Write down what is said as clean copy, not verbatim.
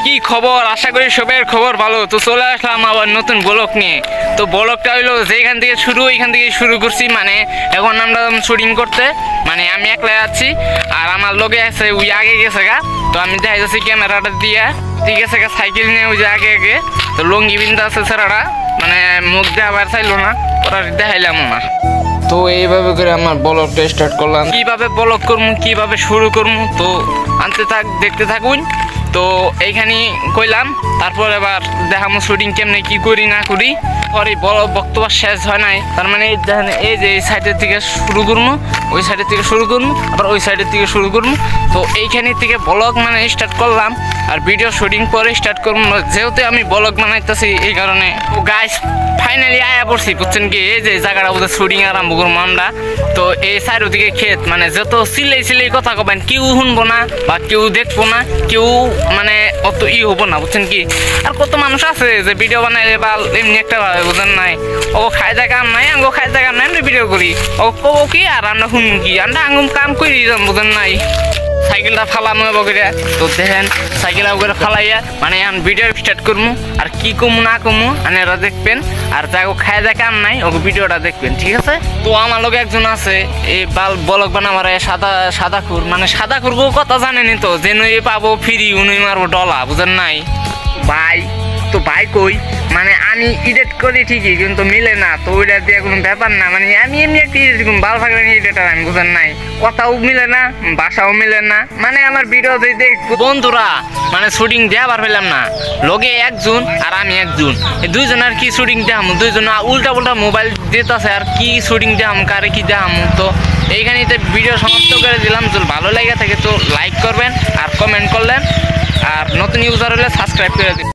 কি খবর? আশা করি সবার খবর ভালো। তো চলে আসলাম আবার নতুন ব্লগ নিয়ে। তো ব্লগটা হইলো যেখান থেকে শুরু ওইখান থেকে শুরু করছি। মানে এখন আমরা শুটিং করতে, মানে আমি একলাই আছি আর আমার লগে আছে ওই আগে গেছে গা। তো আমি দেখা যাচ্ছি ক্যামেরাটা দিয়ে ঠিক আছে গা, সাইকেল নিয়ে ওই যে আগে আগে। তো লঙ্গি বিন্দা আছে ছেড়াটা, মানে মুখ দিয়ে আবার চাইলো না, ওরা দেখাইলাম না। তো এইভাবে করে আমার ব্লগটা স্টার্ট করলাম। কিভাবে ব্লগ করবো, কিভাবে শুরু করবো, তো আনতে থাক, দেখতে থাকুন। তো এইখানে কইলাম, তারপর এবার দেখামো শুটিং কেমনে কি করি না করি। পরে বড় বক্তব্য শেষ হয় নাই, তার মানে এই যে এই সাইডের থেকে শুরু করবো, ওই সাইডের থেকে শুরু করবো, আবার ওই সাইডের থেকে শুরু করবো। তো এইখানে থেকে ব্লগ মানে স্টার্ট করলাম আর ভিডিও শুটিং পরে স্টার্ট করবো, যেহেতু আমি ব্লগ বানাইতেছি এই কারণে। তো গাইস ফাইনালি আয়া পড়ছি, বুঝছেন কি, এই যে জায়গাটা বোধহয় শুটিং আরম্ভ করবো আমরা। তো এই সাইড ওদিকে ক্ষেত, মানে যত সিলাই সিলাই কথা কবেন কেউ শুনবো না বা কেউ দেখবো না, কেউ মানে অত হবো না, বুঝছেন কি। আর কত মানুষ আছে যে ভিডিও বানাইলে বা এমনি একটা ভাবে, বুঝেন নাই, ও খাই যায় কাম নাই, আঙ্গো খাই যায় কাম নাই, আমরা ভিডিও করি, ও কবো কি আর আমরা শুনুন কি, আমরা আঙ্গুম কাম করি যাম, বুঝেন নাই। সাইকেলটা ফালানো বকরে, তো দেখেন সাইকেল করে ফালাইয়া মানে এখন ভিডিও স্টার্ট করবো। আর কি কমু না কমু আপনারা দেখবেন, আর যাকে খায় যায় কাম নাই ওকে ভিডিওটা দেখবেন, ঠিক আছে। তো আমার লোক একজন আছে এই ব্লগ বানাবার সাদা খুর, মানে সাদা খুরবো কথা জানেনি তো, যে নই পাবো ফ্রি উনি মারবো ডলা, বুঝেন নাই ভাই। তো ভাই কই, মানে আমি এডিট করি ঠিকই কিন্তু মিলে না, তো ওইটা দিয়ে কোনো ব্যাপার না, মানে আমি এমনি একটা ভালো থাকলে এডিটার আমি, বুঝেন নাই, কথাও মিলে না, বাসাও মিলে না, মানে আমার ভিডিও যদি বন্ধুরা মানে শুটিং দেওয়ার পেলাম না, লগে একজন আর আমি একজন, এই দুইজন আর কি শুটিং দেখাম, দুইজন উল্টা উল্টা মোবাইল দিতেছে, আর কি শুটিং দেখাম কারে কি দেখাম। তো এইখানেতে ভিডিও সমাপ্ত করে দিলাম। যদি ভালো লাগে থাকে তো লাইক করবেন আর কমেন্ট করলেন, আর নতুন ইউজার হলে সাবস্ক্রাইব করে দিন।